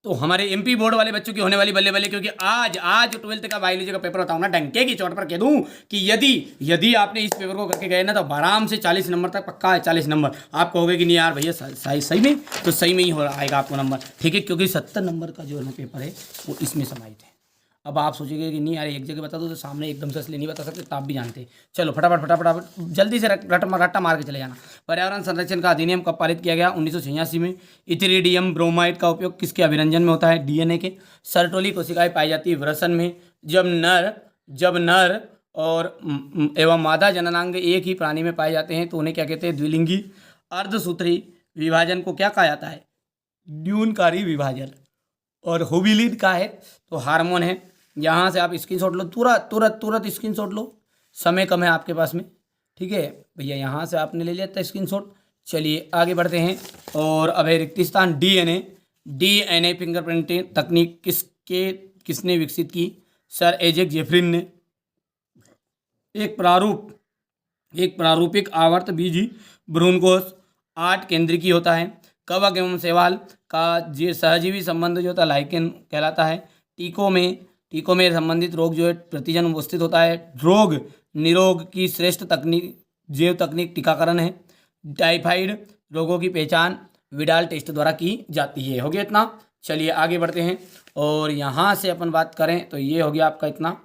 तो हमारे MP board वाले बच्चों की होने वाली बल्ले बल्ले, क्योंकि आज आज 12th का बायोलॉजी का पेपर बताऊँ ना, डंके की चोट पर कह दूं कि यदि यदि आपने इस पेपर को करके गए ना तो आराम से 40 नंबर तक पक्का है। 40 नंबर आप कहोगे कि नहीं यार भैया सही सही में, तो सही में ही हो आएगा आपको नंबर, ठीक है, क्योंकि 70 नंबर का जो है ना पेपर है वो इसमें समाहित है। अब आप सोचेंगे कि नहीं यार एक जगह बता दो तो सामने एकदम से इसलिए नहीं बता सकते, तो आप भी जानते हैं। चलो फटाफट फटाफट जल्दी से रट्टा मार के चले जाना। पर्यावरण संरक्षण का अधिनियम कब पारित किया गया? 1986 में। इथिरीडियम ब्रोमाइड का उपयोग किसके अभिरंजन में होता है? डीएनए के। सर्टोली कोशिकाएं पाई जाती है वृषण में। जब नर और एवं मादा जननांग एक ही प्राणी में पाए जाते हैं तो उन्हें क्या कहते हैं? द्विलिंगी। अर्धसूत्री विभाजन को क्या कहा जाता है? ड्यूनकारी विभाजन। और होविलिन का है तो हार्मोन है। यहाँ से आप स्क्रीनशॉट लो, तुरंत तुरंत तुरंत स्क्रीनशॉट लो, समय कम है आपके पास में, ठीक है भैया। यहाँ से आपने ले लिया था स्क्रीनशॉट। चलिए आगे बढ़ते हैं। और अब है रिक्त स्थान। डीएनए फिंगरप्रिंटिंग तकनीक किसने विकसित की? सर एजेक जेफरिन ने। एक प्रारूपिक आवर्त बीजी भ्रूणकोश 8 केंद्रिकी होता है। कवक एवं शैवाल का जे सहजीवी संबंध जो होता है लाइकेन कहलाता है। टीकों में संबंधित रोग जो है प्रतिजन उपस्थित होता है। रोग निरोग की श्रेष्ठ तकनीक जैव तकनीक टीकाकरण है। टाइफाइड रोगों की पहचान विडाल टेस्ट द्वारा की जाती है। हो गया इतना। चलिए आगे बढ़ते हैं। और यहाँ से अपन बात करें तो ये हो गया आपका इतना,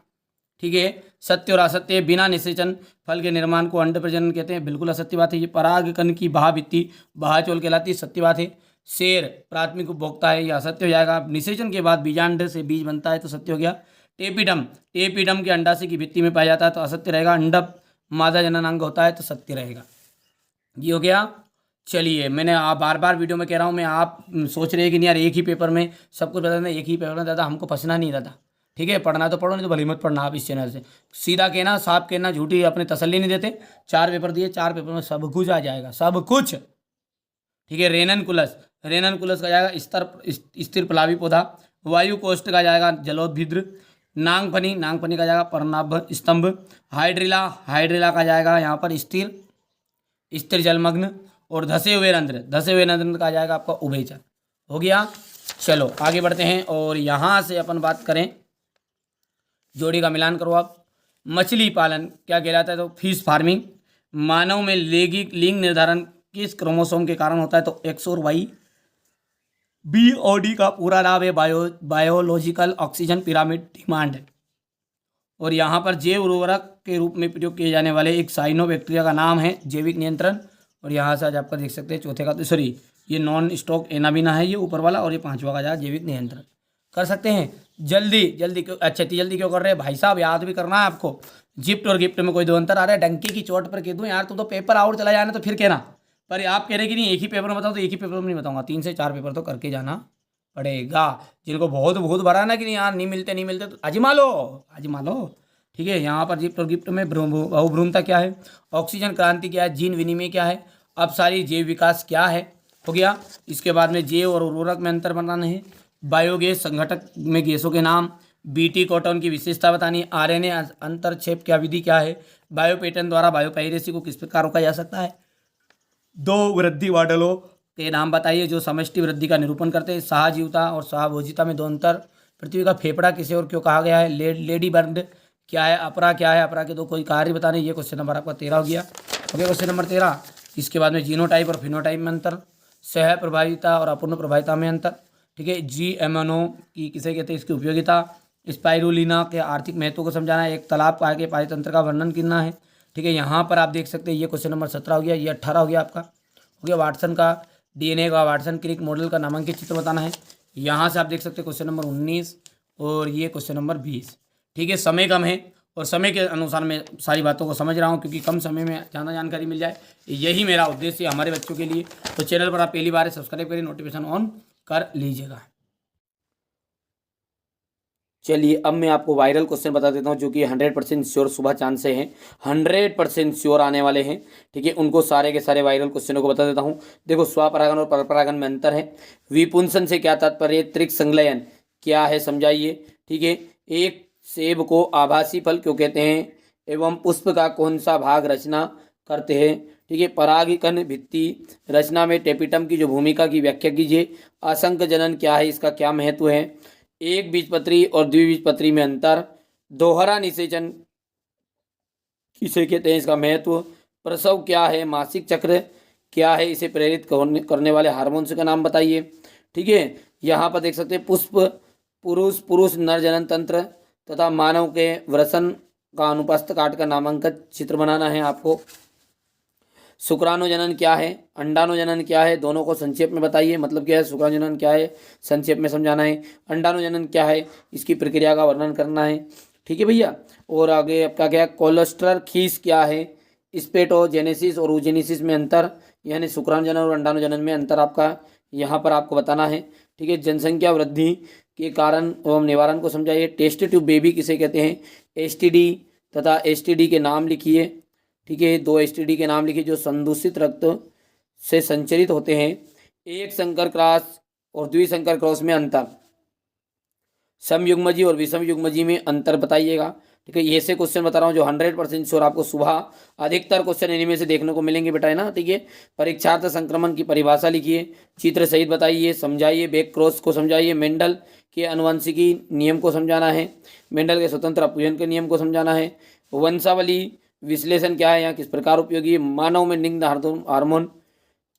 ठीक है। सत्य और असत्य। बिना निषेचन फल के निर्माण को अंड प्रजनन कहते हैं, बिल्कुल असत्य बात है। ये परागकण की बहाभित्ति बहाचोल कहलाती है, सत्य बात है। शेर प्राथमिक उपभोक्ता है, ये असत्य हो जाएगा। निषेचन के बाद बीजांड से बीज बनता है तो सत्य हो गया। टेपिडम के अंडाशय की भित्ति में पाया जाता है तो असत्य रहेगा। अंडप मादा जननांग होता है तो सत्य रहेगा। ये हो गया। चलिए मैंने आप बार बार वीडियो में कह रहा हूँ मैं, आप सोच रहे हैं कि नहीं यार एक ही पेपर में सब कुछ बताना, एक ही पेपर में दादा हमको फंसना नहीं दादा, ठीक है। पढ़ना तो पढ़ो, नहीं तो भली मत पढ़ना आप इस चैनल से। सीधा कहना, साफ कहना, झूठी अपने तसल्ली नहीं देते। 4 पेपर दिए, 4 पेपर में सब कुछ आ जाएगा, सब कुछ, ठीक है। रेनन कुलस का जाएगा स्थिर प्लावी पौधा। वायु कोष्ठ का जाएगा जलोद्भिद्र। नांगफनी का जाएगा पर्णाभ स्तंभ। हाइड्रिला का जाएगा यहाँ पर स्थिर जलमग्न। और धसे हुए रंध्र का जाएगा आपका उभयचर। हो गया। चलो आगे बढ़ते हैं। और यहाँ से अपन बात करें, जोड़ी का मिलान करो आप। मछली पालन क्या कहलाता है? तो फिश फार्मिंग। मानव में लैंगिक लिंग निर्धारण किस क्रोमोसोम के कारण होता है? तो एक्स और वाई। BOD का पूरा नाम है बायोलॉजिकल ऑक्सीजन पिरामिड डिमांड। और यहाँ पर जैव उर्वरक के रूप में प्रयोग किए जाने वाले एक साइनोबैक्टीरिया का नाम है जैविक नियंत्रण। और यहाँ से आज आपका देख सकते हैं चौथे का, सॉरी ये नॉन स्टॉक एनाबिना है ये ऊपर वाला, और ये 5वां का जाएगा जैविक नियंत्रण। कर सकते हैं जल्दी क्यों? अच्छा इतनी जल्दी क्यों कर रहे हैं भाई साहब? याद भी करना है आपको। जिफ्ट और गिफ्ट में कोई दो अंतर आ रहा है? डंकी की चोट पर कह दूँ यार, तो पेपर आउट चला जाना तो फिर कहना। पर आप कह रहे कि नहीं एक ही पेपर में बताऊँ, तो एक ही पेपर में नहीं बताऊँगा, 3 से 4 पेपर तो करके जाना पड़ेगा। जिनको बहुत भरा है ना कि नहीं यार नहीं मिलते तो आजमा लो, ठीक है। यहाँ पर जिफ्ट और गिफ्ट में बहुभ्रूणता क्या है, ऑक्सीजन क्रांति क्या है, जीन विनिमय क्या है, अपसारी जैव विकास क्या है। हो गया। इसके बाद में जैव और उर्वरक में अंतर बनाना है। बायोगैस संघटक में गैसों के नाम। बीटी कॉटन की विशेषता बतानी है। RNA अंतरक्षेप क्या विधि क्या है। बायोपेटर्न द्वारा बायोपायरेसी को किस प्रकार रोका जा सकता है। 2 वृद्धि मॉडलों के नाम बताइए जो समष्टि वृद्धि का निरूपण करते हैं। सहजीविता और सहभोजिता में 2 अंतर। पृथ्वी का फेफड़ा किसे और क्यों कहा गया है। लेडी बर्ड क्या है, अपरा क्या है, अपरा के 2 कोई कार्य बताने। ये क्वेश्चन नंबर आपका 13 हो गया। Question number 13। इसके बाद में जीनोटाइप और फिनोटाइप में अंतर। सह प्रभाविता और अपूर्ण प्रभाविता में अंतर, ठीक है। GMO की किसे कहते हैं, इसकी उपयोगिता। स्पाइरुलिना के आर्थिक महत्व को समझाना है। एक तालाब का आगे पारितंत्र का वर्णन करना है, ठीक है। यहाँ पर आप देख सकते हैं ये क्वेश्चन नंबर 17 हो गया। ये 18 हो गया आपका। हो गया। वाटसन का DNA का वाटसन क्रिक मॉडल का नामांकित चित्र बताना है। यहाँ से आप देख सकते हैं क्वेश्चन नंबर 19 और ये क्वेश्चन नंबर 20, ठीक है। समय कम है और समय के अनुसार मैं सारी बातों को समझ रहा हूँ क्योंकि कम समय में ज़्यादा जानकारी मिल जाए, यही मेरा उद्देश्य है हमारे बच्चों के लिए। तो चैनल पर आप पहली बार सब्सक्राइब करिए, नोटिफिकेशन ऑन कर लीजिएगा। चलिए अब मैं आपको वायरल क्वेश्चन बता देता हूँ जो कि 100% श्योर सुबह चांद से हैं, 100% श्योर आने वाले हैं, ठीक है। उनको सारे के सारे वायरल क्वेश्चनों को बता देता हूँ। देखो स्वपरागन और परपरागन में अंतर है। विपुंसन से क्या तात्पर्य, त्रिक संलयन क्या है समझाइए, ठीक है। एक सेब को आभासी फल क्यों कहते हैं, एवं पुष्प का कौन सा भाग रचना करते हैं, ठीक है। परागीकरण भित्ति रचना में टेपिटम की जो भूमिका की व्याख्या कीजिए। असंक जनन क्या है, इसका क्या महत्व है। एक बीजपत्री और द्विबीजपत्री में अंतर। दोहरा निषेचन किसे कहते हैं, इसका महत्व। प्रसव क्या है, मासिक चक्र क्या है, इसे प्रेरित करने वाले हार्मोन्स का नाम बताइए। ठीक है। यहाँ पर देख सकते हैं पुष्प पुरुष पुरुष नर जनन तंत्र तथा मानव के वृषण का अनुपस्थ काट का नामांकित चित्र बनाना है आपको। शुक्राणुजनन क्या है, अंडाणुजनन क्या है, दोनों को संक्षेप में बताइए। मतलब क्या है, शुक्राणुजनन क्या है संक्षेप में समझाना है, अंडाणुजनन क्या है इसकी प्रक्रिया का वर्णन करना है। ठीक है भैया। और आगे आपका क्या है, कोलेस्ट्रॉल खीस क्या है, स्पेटोजेनेसिस और oogenesis में अंतर, यानी शुक्राणुजनन और अंडाणुजनन में अंतर आपका यहाँ पर आपको बताना है। ठीक है। जनसंख्या वृद्धि के कारण एवं निवारण को समझाइए। टेस्ट ट्यूब बेबी किसे कहते हैं, एसटीडी तथा एसटीडी के नाम लिखिए। ठीक है। 2 एसटीडी के नाम लिखिए जो संदूषित रक्त से संचरित होते हैं। एक संकर क्रॉस और द्विसंकर क्रॉस में अंतर। समयुग्मजी और विषम युग्मजी में अंतर बताइएगा। ठीक है। ये से क्वेश्चन बता रहा हूँ जो 100% श्योर आपको सुबह अधिकतर क्वेश्चन इन्हीं से देखने को मिलेंगे बेटा, है ना। ठीक है। परीक्षार्थ संक्रमण की परिभाषा लिखिए, चित्र सहित बताइए, समझाइए, बैक क्रॉस को समझाइए, मेंडल के अनुवांशिकी नियम को समझाना है, मेंडल के स्वतंत्र अपूजन के नियम को समझाना है। वंशावली विश्लेषण क्या है, यहाँ किस प्रकार उपयोगी है। मानव में निग्ध हार्मोन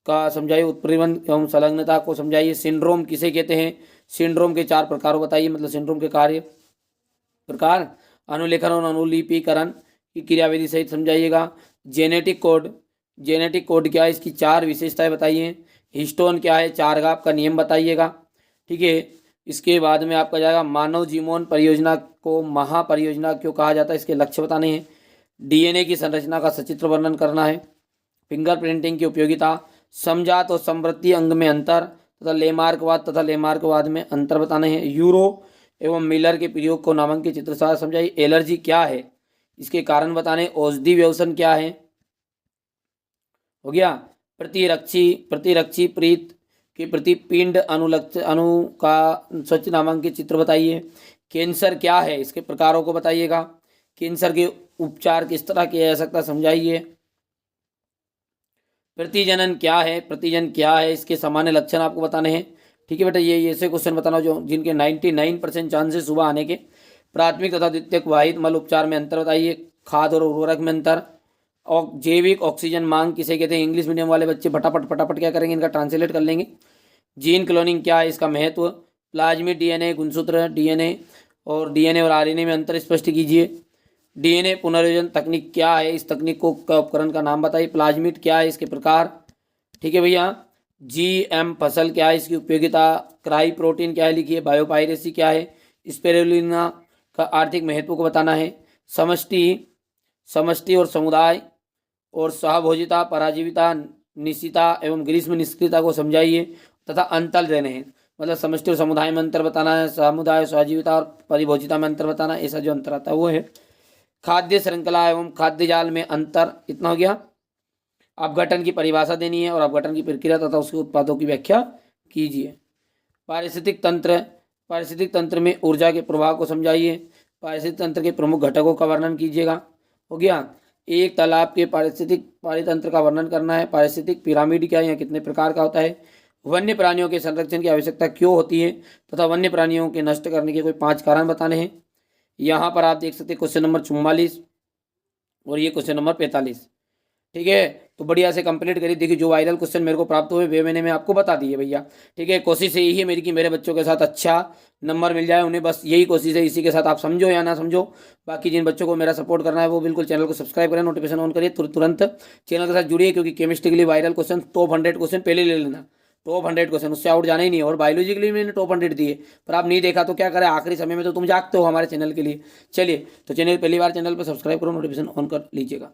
का समझाइए, उत्प्रेरण एवं संलग्नता को समझाइए। सिंड्रोम किसे कहते हैं, सिंड्रोम के 4 प्रकार बताइए, मतलब सिंड्रोम के कार्य प्रकार, अनुलेखन और अनुलिपीकरण की क्रियाविधि सहित समझाइएगा। जेनेटिक कोड, जेनेटिक कोड क्या है, इसकी 4 विशेषताएं बताइए। हिस्टोन क्या है, 4 घाव का नियम बताइएगा। ठीक है। इसके बाद में आपका जाएगा मानव जीनोम परियोजना को महापरियोजना क्यों कहा जाता है, इसके लक्ष्य बताने हैं। डीएनए की संरचना का सचित्र वर्णन करना है। फिंगरप्रिंटिंग की उपयोगिता, समजात और समवृत्ति अंग में अंतर तथा लेमार्कवाद तथा लेमार्कवाद में अंतर बताने हैं। यूरो एवं मिलर के प्रयोग को नामांकित चित्र साथ समझाइए। एलर्जी क्या है, इसके कारण बताने। औषधि व्यसन क्या है, हो गया। प्रतिरक्षी प्रीत के प्रति पिंड अणु का स्वच्छ नामांकित चित्र बताइए। कैंसर क्या है, इसके प्रकारों को बताइएगा। कैंसर के उपचार किस तरह किया जा सकता है समझाइए। प्रतिजनन क्या है, प्रतिजन क्या है, इसके सामान्य लक्षण आपको बताने हैं। ठीक है बेटा। ये ऐसे क्वेश्चन बताना जो जिनके 99% चांसेस सुबह आने के। प्राथमिक तथा द्वितीयक वाहित मल उपचार में अंतर बताइए। खाद और उर्वरक में अंतर। और जैविक ऑक्सीजन मांग किसे कहते हैं, इंग्लिश मीडियम वाले बच्चे फटाफट क्या करेंगे, इनका ट्रांसलेट कर लेंगे। जीन क्लोनिंग क्या है, इसका महत्व। प्लाज्मिड डीएनए, गुणसूत्र डीएनए और डीएनए और आरएनए में अंतर स्पष्ट कीजिए। डीएनए पुनर्योजन तकनीक क्या है, इस तकनीक को का उपकरण का नाम बताइए। प्लाज्मिड क्या है, इसके प्रकार। ठीक है भैया। जीएम फसल क्या है, इसकी उपयोगिता। क्राई प्रोटीन क्या है लिखिए। बायोपायरेसी क्या है, स्पिरुलिना का आर्थिक महत्व को बताना है। समष्टि और समुदाय और सहभोजिता, पराजीविता, निश्चिता एवं ग्रीष्म निष्क्रियता को समझाइए तथा अंतर देने हैं। मतलब समष्टि और समुदाय में अंतर बताना है, समुदाय सहजीविता और परिभोजिता में अंतर बताना है। ऐसा जो अंतर आता है वो है। खाद्य श्रृंखला एवं खाद्य जाल में अंतर, इतना हो गया। अपघटन की परिभाषा देनी है और अपघटन की प्रक्रिया तथा उसके उत्पादों की व्याख्या कीजिए। पारिस्थितिक तंत्र में ऊर्जा के प्रभाव को समझाइए। पारिस्थितिक तंत्र के प्रमुख घटकों का वर्णन कीजिएगा, हो गया। एक तालाब के पारिस्थितिक पारितंत्र का वर्णन करना है। पारिस्थितिक पिरामिड क्या है, यहाँ कितने प्रकार का होता है। वन्य प्राणियों के संरक्षण की आवश्यकता क्यों होती है तथा वन्य प्राणियों के नष्ट करने के कोई 5 कारण बताने हैं। यहाँ पर आप देख सकते हैं क्वेश्चन नंबर 44 और ये क्वेश्चन नंबर 45। ठीक है। तो बढ़िया से कंप्लीट करिए। देखिए जो वायरल क्वेश्चन मेरे को प्राप्त हुए वे मैंने आपको बता दिए भैया। ठीक है। कोशिश यही है मेरी कि मेरे बच्चों के साथ अच्छा नंबर मिल जाए, उन्हें बस यही कोशिश है। इसी के साथ आप समझो या ना समझो, बाकी जिन बच्चों को मेरा सपोर्ट करना है वो बिल्कुल चैनल को सब्सक्राइब करें, नोटिफिकेशन ऑन करिए, तुरंत चैनल के साथ जुड़िए। क्योंकि केमिस्ट्री के लिए वायरल क्वेश्चन टॉप 100 क्वेश्चन पहले ले लेना, टॉप 100 क्वेश्चन, उससे आउट जाना ही नहीं है। और बायोलॉजी के लिए मैंने टॉप 100 दिए, पर आप नहीं देखा तो क्या करें, आखिरी समय में तो तुम जागते हो हमारे चैनल के लिए। चलिए, तो चैनल पहली बार चैनल पर सब्सक्राइब करो, नोटिफिकेशन ऑन कर लीजिएगा।